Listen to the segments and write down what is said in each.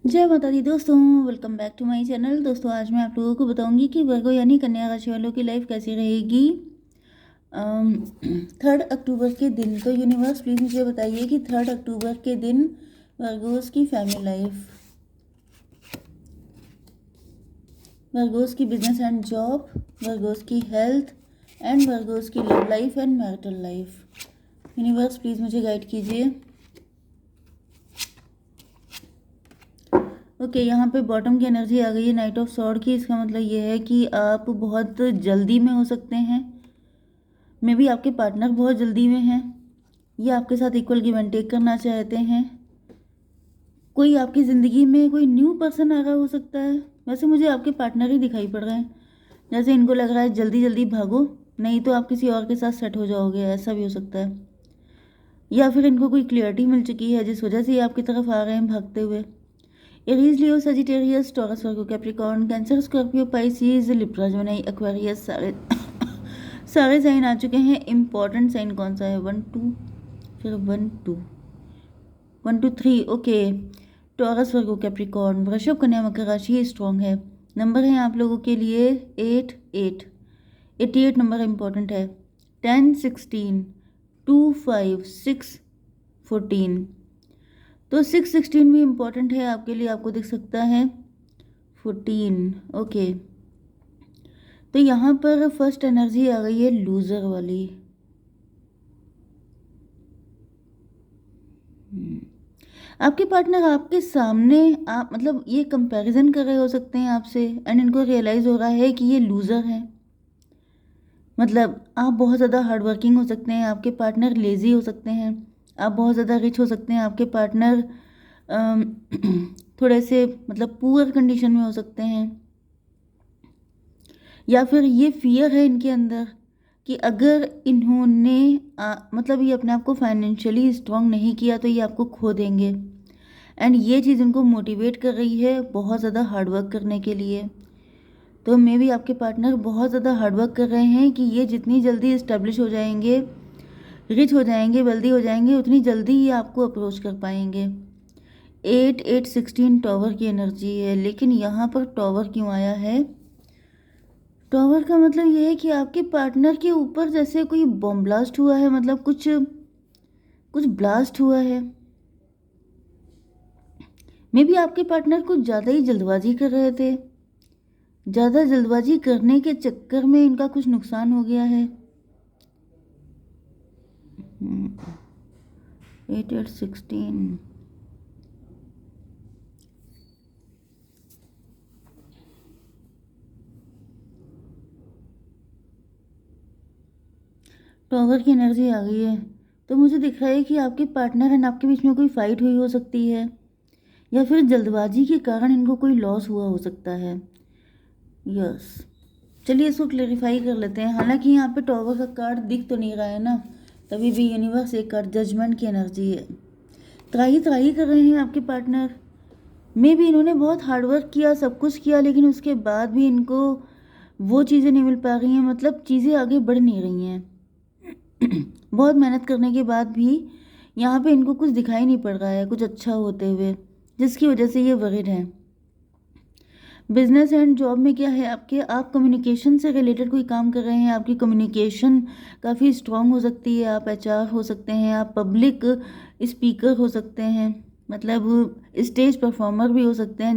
जय माता दी दोस्तों, welcome back to my channel. दोस्तों आज मैं आप लोगों को बताऊंगी कि वर्गो यानी कन्या राशि वालों की लाइफ कैसी रहेगी 3 अक्टूबर के दिन। तो यूनिवर्स प्लीज़ मुझे बताइए कि 3 अक्टूबर के दिन वर्गोस की फैमिली लाइफ, वर्गोस की बिजनेस एंड जॉब, वर्गोस की हेल्थ एंड वर्गोस की love life and marital life. Universe please मुझे गाइड कीजिए। ओके, यहाँ पे बॉटम की एनर्जी आ गई है नाइट ऑफ सॉर्ड की। इसका मतलब ये है कि आप बहुत जल्दी में हो सकते हैं, मे बी आपके पार्टनर बहुत जल्दी में हैं या आपके साथ इक्वल गिव एंड टेक करना चाहते हैं। कोई आपकी ज़िंदगी में कोई न्यू पर्सन आ रहा हो सकता है। वैसे मुझे आपके पार्टनर ही दिखाई पड़ रहे हैं, जैसे इनको लग रहा है जल्दी जल्दी भागो, नहीं तो आप किसी और के साथ सेट हो जाओगे, ऐसा भी हो सकता है। या फिर इनको कोई क्लियरिटी मिल चुकी है जिस वजह से ये आपकी तरफ आ रहे हैं भागते हुए। Aries, Leo, Sagittarius, Taurus, Virgo, Capricorn, Cancer, Scorpio, Pisces, Libra, Gemini, Aquarius सारे साइन आ चुके हैं। इम्पॉर्टेंट साइन कौन सा है? 1 2, फिर 1 2 1 2 3। ओके, टॉरस, वर्गो, कैप्रिकॉर्न, वृषभ, कन्या, मकर राशि स्ट्रॉन्ग है। नंबर है आप लोगों के लिए 8 8, 88 नंबर इम्पॉर्टेंट है। 10 16, 2 5 6 14। तो 6 16 भी इम्पॉर्टेंट है आपके लिए, आपको दिख सकता है 14। ओके, तो यहाँ पर फर्स्ट एनर्जी आ गई है लूजर वाली। आपके पार्टनर आपके सामने, आप मतलब ये कंपैरिजन कर रहे हो सकते हैं आपसे, एंड इनको रियलाइज़ हो रहा है कि ये लूज़र है। मतलब आप बहुत ज़्यादा हार्ड वर्किंग हो सकते हैं, आपके पार्टनर लेज़ी हो सकते हैं, आप बहुत ज़्यादा रिच हो सकते हैं, आपके पार्टनर थोड़े से मतलब पुअर कंडीशन में हो सकते हैं। या फिर ये फियर है इनके अंदर कि अगर इन्होंने मतलब ये अपने आप को फाइनेंशियली स्ट्रांग नहीं किया तो ये आपको खो देंगे। एंड ये चीज़ इनको मोटिवेट कर रही है बहुत ज़्यादा हार्डवर्क करने के लिए। तो मे भी आपके पार्टनर बहुत ज़्यादा हार्डवर्क कर रहे हैं कि ये जितनी जल्दी इस्टेब्लिश हो जाएंगे, रिच हो जाएंगे, वेल्दी हो जाएंगे, उतनी जल्दी ही आपको अप्रोच कर पाएंगे। 8 8 16 टॉवर की एनर्जी है, लेकिन यहाँ पर टॉवर क्यों आया है? टॉवर का मतलब ये है कि आपके पार्टनर के ऊपर जैसे कोई बॉम्ब ब्लास्ट हुआ है, मतलब कुछ कुछ ब्लास्ट हुआ है। मे बी आपके पार्टनर कुछ ज़्यादा ही जल्दबाजी कर रहे थे, ज़्यादा जल्दबाजी करने के चक्कर में इनका कुछ नुकसान हो गया है। 8 8 16। टॉवर की एनर्जी आ गई है, तो मुझे दिख रहा है कि आपके पार्टनर एंड आपके बीच में कोई फाइट हुई हो सकती है, या फिर जल्दबाजी के कारण इनको कोई लॉस हुआ हो सकता है। यस, चलिए इसको क्लेरिफाई कर लेते हैं। हालांकि यहाँ पे टॉवर का कार्ड दिख तो नहीं रहा है ना, तभी भी यूनिवर्स एक कार्ड जजमेंट की एनर्जी है। त्राही त्राही कर रहे हैं आपके पार्टनर। मे भी इन्होंने बहुत हार्डवर्क किया, सब कुछ किया, लेकिन उसके बाद भी इनको वो चीज़ें नहीं मिल पा रही हैं, मतलब चीज़ें आगे बढ़ नहीं रही हैं। बहुत मेहनत करने के बाद भी यहाँ पे इनको कुछ दिखाई नहीं पड़ रहा है कुछ अच्छा होते हुए, जिसकी वजह से ये वरीड हैं। बिजनेस एंड जॉब में क्या है आपके, आप कम्युनिकेशन से रिलेटेड कोई काम कर रहे हैं, आपकी कम्युनिकेशन काफ़ी स्ट्रांग हो सकती है। आप एचआर हो सकते हैं, आप पब्लिक स्पीकर हो सकते हैं, मतलब स्टेज परफॉर्मर भी हो सकते हैं,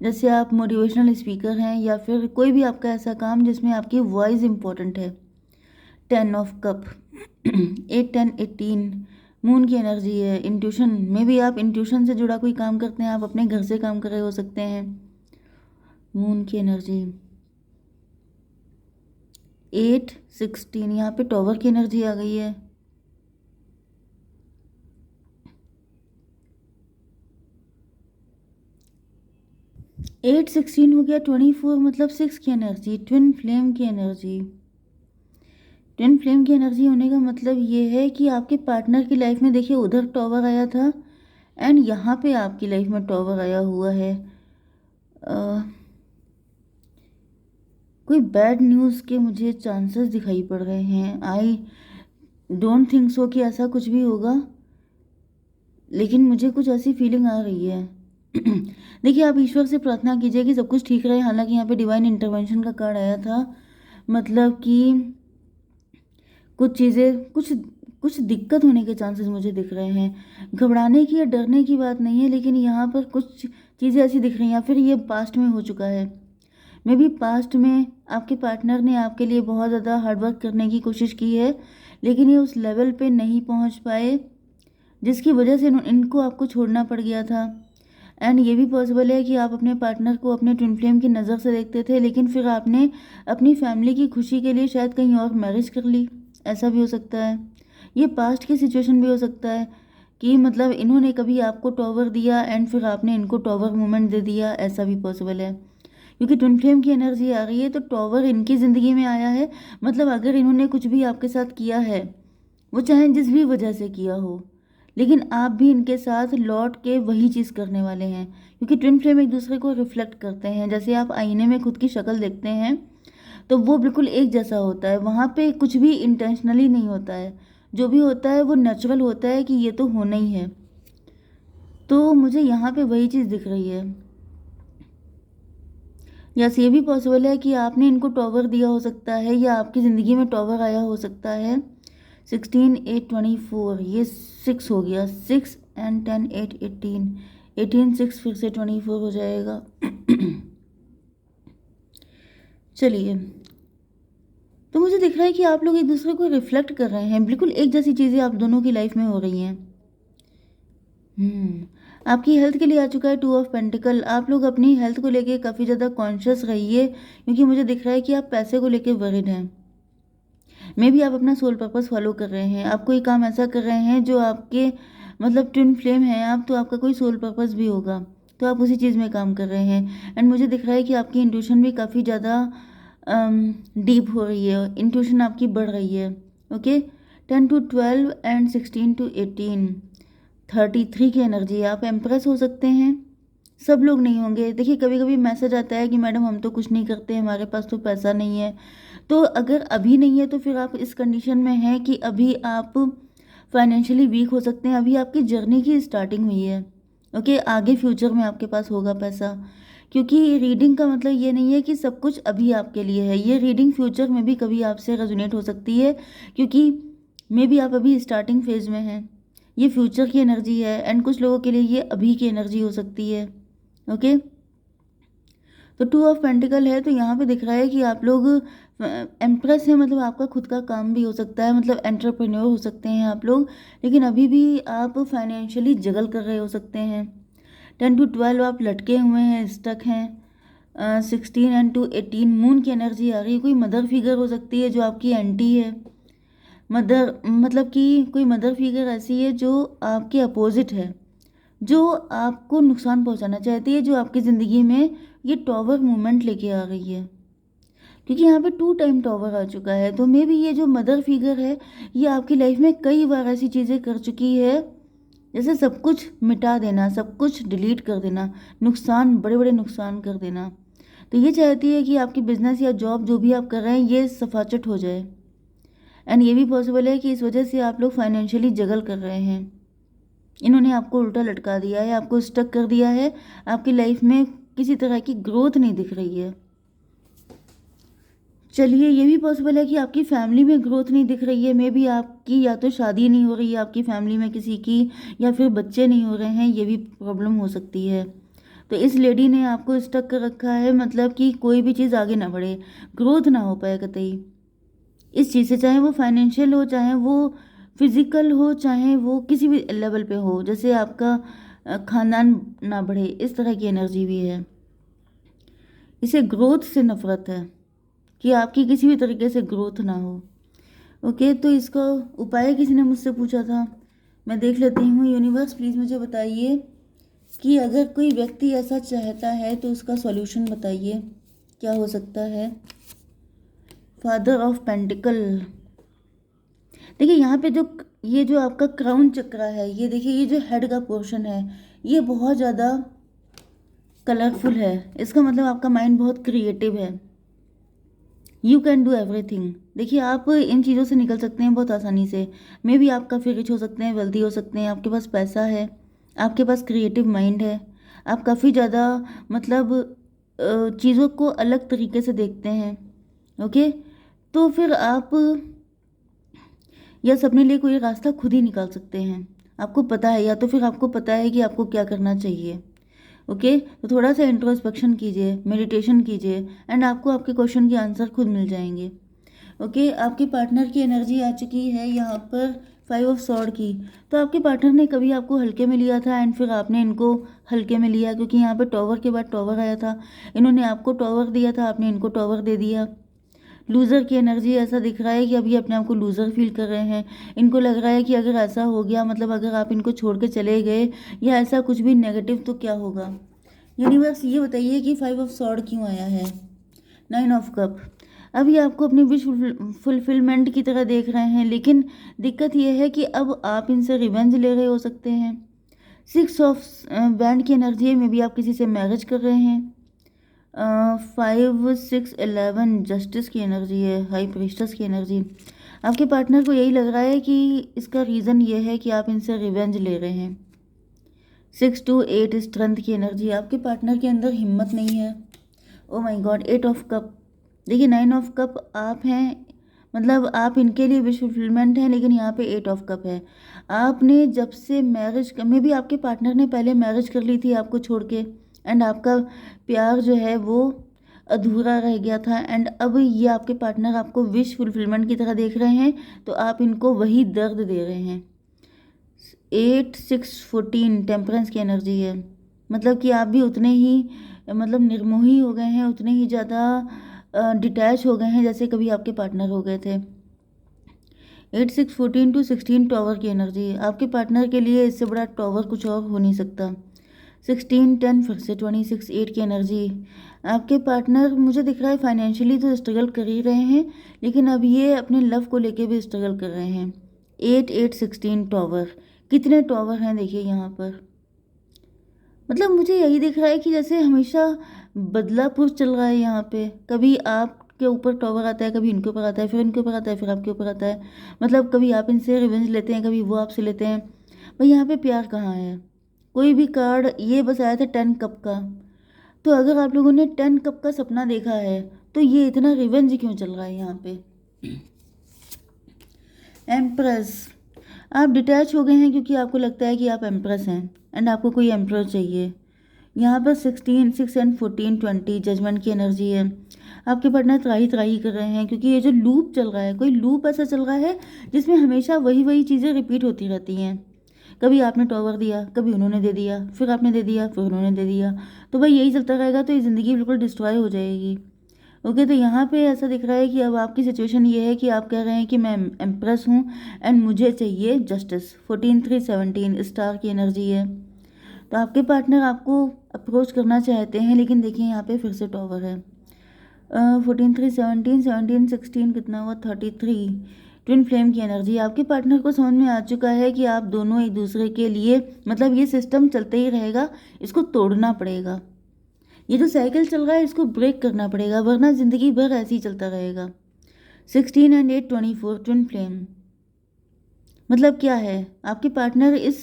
जैसे आप मोटिवेशनल स्पीकर हैं, या फिर कोई भी आपका ऐसा काम जिसमें आपकी वॉइस इंपॉर्टेंट है। 10 ऑफ कप 8 10 18 मून की एनर्जी है। इंट्यूशन में भी आप इंट्यूशन से जुड़ा कोई काम करते हैं, आप अपने घर से काम कर रहे हो सकते हैं। मून की एनर्जी 8 16, यहाँ पे टॉवर की एनर्जी आ गई है। एट 16 हो गया 24, मतलब 6 की एनर्जी, ट्विन फ्लेम की एनर्जी। ट्विन फ्लेम की एनर्जी होने का मतलब ये है कि आपके पार्टनर की लाइफ में देखिए उधर टॉवर आया था, एंड यहाँ पे आपकी लाइफ में टॉवर आया हुआ है। कोई बैड न्यूज़ के मुझे चांसेस दिखाई पड़ रहे हैं। आई डोंट थिंक सो कि ऐसा कुछ भी होगा, लेकिन मुझे कुछ ऐसी फीलिंग आ रही है। देखिए, आप ईश्वर से प्रार्थना कीजिए कि सब कुछ ठीक रहे। हालाँकि यहाँ पे डिवाइन इंटरवेंशन का कार्ड आया था, मतलब कि कुछ चीज़ें कुछ कुछ दिक्कत होने के चांसेस मुझे दिख रहे हैं। घबराने की या डरने की बात नहीं है, लेकिन यहाँ पर कुछ चीज़ें ऐसी दिख रही हैं, या फिर ये पास्ट में हो चुका है। मे बी पास्ट में आपके पार्टनर ने आपके लिए बहुत ज़्यादा हार्ड वर्क करने की कोशिश की है, लेकिन ये उस लेवल पे नहीं पहुँच पाए, जिसकी वजह से इनको आपको छोड़ना पड़ गया था। एंड ये भी पॉसिबल है कि आप अपने पार्टनर को अपने ट्विन फ्लेम की नज़र से देखते थे, लेकिन फिर आपने अपनी फैमिली की खुशी के लिए शायद कहीं और मैरिज कर ली। ऐसा भी हो सकता है। ये पास्ट की सिचुएशन भी हो सकता है कि मतलब इन्होंने कभी आपको टॉवर दिया एंड फिर आपने इनको टॉवर मोमेंट दे दिया। ऐसा भी पॉसिबल है, क्योंकि ट्विन फ्लेम की एनर्जी आ रही है, तो टॉवर इनकी ज़िंदगी में आया है। मतलब अगर इन्होंने कुछ भी आपके साथ किया है, वो चाहे जिस भी वजह से किया हो, लेकिन आप भी इनके साथ लौट के वही चीज़ करने वाले हैं, क्योंकि ट्विन फ्लेम एक दूसरे को रिफ्लेक्ट करते हैं। जैसे आप आईने में खुद की शक्ल देखते हैं, तो वो बिल्कुल एक जैसा होता है। वहाँ पे कुछ भी इंटेंशनली नहीं होता है, जो भी होता है वो नेचुरल होता है कि ये तो होना ही है। तो मुझे यहाँ पे वही चीज़ दिख रही है। यस, ये भी पॉसिबल है कि आपने इनको टॉवर दिया हो सकता है, या आपकी ज़िंदगी में टॉवर आया हो सकता है। 16 8 24, ये 6 हो गया। 6 एंड 10 8 18, 18 6 फिर से 24 हो जाएगा। चलिए, तो मुझे दिख रहा है कि आप लोग एक दूसरे को रिफ्लेक्ट कर रहे हैं। बिल्कुल एक जैसी चीज़ें आप दोनों की लाइफ में हो रही हैं। आपकी हेल्थ के लिए आ चुका है 2 ऑफ पेंटिकल। आप लोग अपनी हेल्थ को लेके काफ़ी ज़्यादा कॉन्शियस रहिए, क्योंकि मुझे दिख रहा है कि आप पैसे को लेके वरीड हैं। मे भी आप अपना सोल पर्पस फॉलो कर रहे हैं, आप कोई काम ऐसा कर रहे हैं जो आपके मतलब ट्विन फ्लेम हैं आप, तो आपका कोई सोल पर्पस भी होगा, तो आप उसी चीज़ में काम कर रहे हैं। एंड मुझे दिख रहा है कि आपकी इंट्यूशन भी काफ़ी ज़्यादा डीप हो रही है, इंट्यूशन आपकी बढ़ रही है। ओके, 10 to 12 एंड 16 to 18, 33 की एनर्जी। आप एम्प्रेस हो सकते हैं, सब लोग नहीं होंगे। देखिए, कभी कभी मैसेज आता है कि मैडम हम तो कुछ नहीं करते, हमारे पास तो पैसा नहीं है। तो अगर अभी नहीं है तो फिर आप इस कंडीशन में हैं कि अभी आप फाइनेंशियली वीक हो सकते हैं। अभी आपकी जर्नी की स्टार्टिंग हुई है। ओके, आगे फ्यूचर में आपके पास होगा पैसा, क्योंकि रीडिंग का मतलब ये नहीं है कि सब कुछ अभी आपके लिए है। ये रीडिंग फ्यूचर में भी कभी आपसे रेजोनेट हो सकती है, क्योंकि मे बी आप अभी स्टार्टिंग फेज में हैं। ये फ्यूचर की एनर्जी है, एंड कुछ लोगों के लिए ये अभी की एनर्जी हो सकती है। ओके, तो 2 ऑफ पेंटिकल है, तो यहाँ पे दिख रहा है कि आप लोग एम्प्रेस हैं, मतलब आपका खुद का काम भी हो सकता है, मतलब एंटरप्रेन्योर हो सकते हैं आप लोग, लेकिन अभी भी आप फाइनेंशियली जगल कर रहे हो सकते हैं। 10 to 12 आप लटके हुए हैं, स्टक हैं। 16 एंड टू 18 मून की एनर्जी आ रही है। कोई मदर फिगर हो सकती है जो आपकी एंटी है। मदर मतलब कि कोई मदर फिगर ऐसी है जो आपके अपोजिट है, जो आपको नुकसान पहुंचाना चाहती है, जो आपकी ज़िंदगी में ये टॉवर मूवमेंट लेके आ रही है, क्योंकि यहाँ पे 2 टाइम टॉवर आ चुका है। तो मे बी ये जो मदर फिगर है, ये आपकी लाइफ में कई बार ऐसी चीज़ें कर चुकी है, जैसे सब कुछ मिटा देना, सब कुछ डिलीट कर देना, नुकसान, बड़े बड़े नुकसान कर देना। तो ये चाहती है कि आपकी बिजनेस या जॉब जो भी आप कर रहे हैं ये सफाचट हो जाए। एंड ये भी पॉसिबल है कि इस वजह से आप लोग फाइनेंशियली जगल कर रहे हैं। इन्होंने आपको उल्टा लटका दिया है, आपको स्टक कर दिया है। आपकी लाइफ में किसी तरह की ग्रोथ नहीं दिख रही है। चलिए, ये भी पॉसिबल है कि आपकी फैमिली में ग्रोथ नहीं दिख रही है। मे बी आपकी या तो शादी नहीं हो रही है आपकी फैमिली में किसी की, या फिर बच्चे नहीं हो रहे हैं, ये भी प्रॉब्लम हो सकती है। तो इस लेडी ने आपको स्टक कर रखा है, मतलब कि कोई भी चीज़ आगे ना बढ़े, ग्रोथ ना हो पाए कतई इस चीज़ से, चाहे वो फाइनेंशियल हो, चाहे वो फिजिकल हो, चाहे वो किसी भी लेवल पे हो। जैसे आपका खानदान ना बढ़े, इस तरह की एनर्जी भी है। इसे ग्रोथ से नफरत है कि आपकी किसी भी तरीके से ग्रोथ ना हो। ओके, तो इसका उपाय किसी ने मुझसे पूछा था, मैं देख लेती हूँ। यूनिवर्स प्लीज़ मुझे बताइए कि अगर कोई व्यक्ति ऐसा चाहता है तो उसका सॉल्यूशन बताइए, क्या हो सकता है। Father of pentacle. देखिए, यहाँ पे जो ये जो आपका क्राउन चक्रा है, ये देखिए, ये जो हेड का पोर्शन है, ये बहुत ज़्यादा कलरफुल है। इसका मतलब आपका माइंड बहुत क्रिएटिव है। You can do everything. देखिए, आप इन चीज़ों से निकल सकते हैं बहुत आसानी से। मे बी आप काफ़ी रिच हो सकते हैं, वेल्दी हो सकते हैं, आपके पास पैसा है, आपके पास क्रिएटिव माइंड है, आप काफ़ी ज़्यादा मतलब चीज़ों को अलग तरीके से देखते हैं। ओके, तो फिर आप यस अपने लिए कोई रास्ता खुद ही निकाल सकते हैं। आपको पता है, या तो फिर आपको पता है कि आपको क्या करना चाहिए। ओके, तो थोड़ा सा इंट्रोस्पेक्शन कीजिए, मेडिटेशन कीजिए, एंड आपको आपके क्वेश्चन के आंसर खुद मिल जाएंगे। ओके, आपके पार्टनर की एनर्जी आ चुकी है यहाँ पर 5 ऑफ सॉर्ड की। तो आपके पार्टनर ने कभी आपको हल्के में लिया था एंड फिर आपने इनको हल्के में लिया, क्योंकि यहाँ पे टॉवर के बाद टॉवर आया था। इन्होंने आपको टॉवर दिया था, आपने इनको टॉवर दे दिया। लूज़र की एनर्जी ऐसा दिख रहा है कि अभी अपने आप को लूज़र फील कर रहे हैं। इनको लग रहा है कि अगर ऐसा हो गया, मतलब अगर आप इनको छोड़ के चले गए या ऐसा कुछ भी नेगेटिव, तो क्या होगा। यूनिवर्स ये बताइए कि 5 ऑफ सॉर्ड क्यों आया है। 9 ऑफ कप। अभी आपको अपनी विश फुलफिलमेंट की तरह देख रहे हैं, लेकिन दिक्कत यह है कि अब आप इनसे रिवेंज ले रहे हो सकते हैं। 6 ऑफ बैंड की एनर्जी है, मे बी आप किसी से मैरिज कर रहे हैं। 5 6 11 जस्टिस की एनर्जी है, हाई प्रीस्टस की एनर्जी। आपके पार्टनर को यही लग रहा है कि इसका रीज़न ये है कि आप इनसे रिवेंज ले रहे हैं। 6 2 8 स्ट्रेंथ की एनर्जी। आपके पार्टनर के अंदर हिम्मत नहीं है। Oh my God, 8 of cup. देखिए 9 ऑफ कप आप हैं, मतलब आप इनके लिए विश फुलफिलमेंट हैं, लेकिन यहाँ पे 8 ऑफ कप है। आपने जब से मैरिज में भी आपके पार्टनर ने पहले मैरिज कर ली थी आपको छोड़ के, एंड आपका प्यार जो है वो अधूरा रह गया था, एंड अब ये आपके पार्टनर आपको विश फुलफिलमेंट की तरह देख रहे हैं, तो आप इनको वही दर्द दे रहे हैं। 8 6 14 टेम्परेंस की एनर्जी है, मतलब कि आप भी उतने ही मतलब निर्मोही हो गए हैं, उतने ही ज़्यादा डिटैच हो गए हैं जैसे कभी आपके पार्टनर हो गए थे। 8 6 14 टॉवर की एनर्जी। आपके पार्टनर के लिए इससे बड़ा टॉवर कुछ और हो नहीं सकता। 16 10 फिर से 26 8 की एनर्जी। आपके पार्टनर मुझे दिख रहा है फाइनेंशियली तो स्ट्रगल कर ही रहे हैं, लेकिन अब ये अपने लव को लेके भी स्ट्रगल कर रहे हैं। 8 8 16 टॉवर। कितने टॉवर हैं देखिए यहाँ पर। मतलब मुझे यही दिख रहा है कि जैसे हमेशा बदलापुर चल रहा है यहाँ पे। कभी आपके ऊपर टॉवर आता है, कभी इनके ऊपर आता है, फिर इनके ऊपर आता है, फिर आपके ऊपर आता है। मतलब कभी आप इनसे रिवेंज लेते हैं, कभी वो आपसे लेते हैं। भाई यहाँ पे प्यार कहाँ है। कोई भी कार्ड, ये बस आया था 10 कप का। तो अगर आप लोगों ने 10 कप का सपना देखा है, तो ये इतना रिवेंज क्यों चल रहा है यहाँ पे। एम्प्रेस। आप डिटैच हो गए हैं क्योंकि आपको लगता है कि आप एम्प्रेस हैं, एंड आपको कोई एम्प्रेस चाहिए। यहाँ पर 16 6 एंड 14 20 जजमेंट की एनर्जी है। आपके पार्टनर त्राही त्राही कर रहे हैं, क्योंकि ये जो लूप चल रहा है, कोई लूप ऐसा चल रहा है जिसमें हमेशा वही वही चीज़ें रिपीट होती रहती हैं। कभी आपने टॉवर दिया, कभी उन्होंने दे दिया, फिर आपने दे दिया, फिर उन्होंने दे दिया। तो भाई यही चलता रहेगा तो ये ज़िंदगी बिल्कुल डिस्ट्रॉय हो जाएगी। ओके, तो यहाँ पे ऐसा दिख रहा है कि अब आपकी सिचुएशन ये है कि आप कह रहे हैं कि मैं एम्प्रेस हूँ एंड मुझे चाहिए जस्टिस। 14 3 17 स्टार की एनर्जी है। तो आपके पार्टनर आपको अप्रोच करना चाहते हैं, लेकिन देखिए यहाँ पे फिर से टॉवर है। 14 3 17 17 16 कितना हुआ 33। ट्विन फ्लेम की एनर्जी। आपके पार्टनर को समझ में आ चुका है कि आप दोनों एक दूसरे के लिए, मतलब ये सिस्टम चलते ही रहेगा, इसको तोड़ना पड़ेगा। ये जो साइकिल चल रहा है इसको ब्रेक करना पड़ेगा, वरना ज़िंदगी भर ऐसे ही चलता रहेगा। 16 एंड 8 24 ट्विन फ्लेम। मतलब क्या है, आपके पार्टनर इस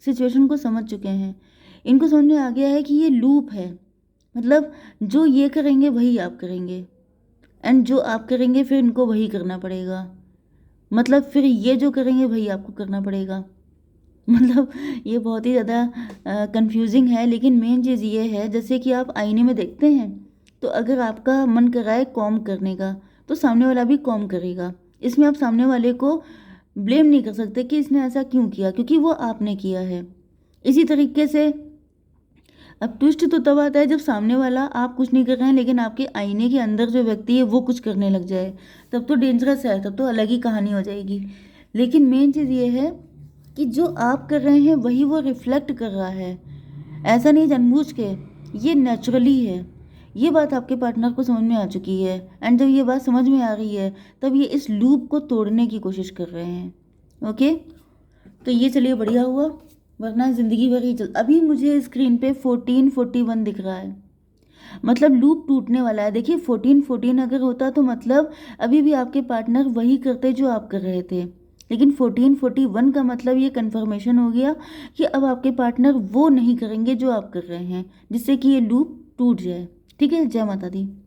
सिचुएशन को समझ चुके हैं। इनको समझ में आ गया है कि ये लूप है, मतलब जो ये करेंगे वही आप करेंगे, एंड जो आप करेंगे फिर इनको वही करना पड़ेगा, मतलब फिर ये जो करेंगे वही आपको करना पड़ेगा। मतलब ये बहुत ही ज़्यादा कंफ्यूजिंग है, लेकिन मेन चीज़ ये है, जैसे कि आप आईने में देखते हैं, तो अगर आपका मन कर रहा है कॉम करने का, तो सामने वाला भी कॉम करेगा। इसमें आप सामने वाले को ब्लेम नहीं कर सकते कि इसने ऐसा क्यों किया, क्योंकि वो आपने किया है। इसी तरीके से अब ट्विस्ट तो तब आता है जब सामने वाला, आप कुछ नहीं कर रहे हैं लेकिन आपके आईने के अंदर जो व्यक्ति है वो कुछ करने लग जाए, तब तो डेंजरस है, तब तो अलग ही कहानी हो जाएगी। लेकिन मेन चीज़ ये है कि जो आप कर रहे हैं वही वो रिफ्लेक्ट कर रहा है, ऐसा नहीं जानबूझ के, ये नेचुरली है। ये बात आपके पार्टनर को समझ में आ चुकी है, एंड जब ये बात समझ में आ रही है तब ये इस लूप को तोड़ने की कोशिश कर रहे हैं। ओके, तो ये चलिए बढ़िया हुआ, वरना ज़िंदगी भर ही चल। अभी मुझे स्क्रीन पे 14 41 दिख रहा है, मतलब लूप टूटने वाला है। देखिए 14 14 अगर होता तो मतलब अभी भी आपके पार्टनर वही करते जो आप कर रहे थे, लेकिन 1441 का मतलब ये कन्फर्मेशन हो गया कि अब आपके पार्टनर वो नहीं करेंगे जो आप कर रहे हैं, जिससे कि ये लूप टूट जाए। ठीक है, जय माता दी।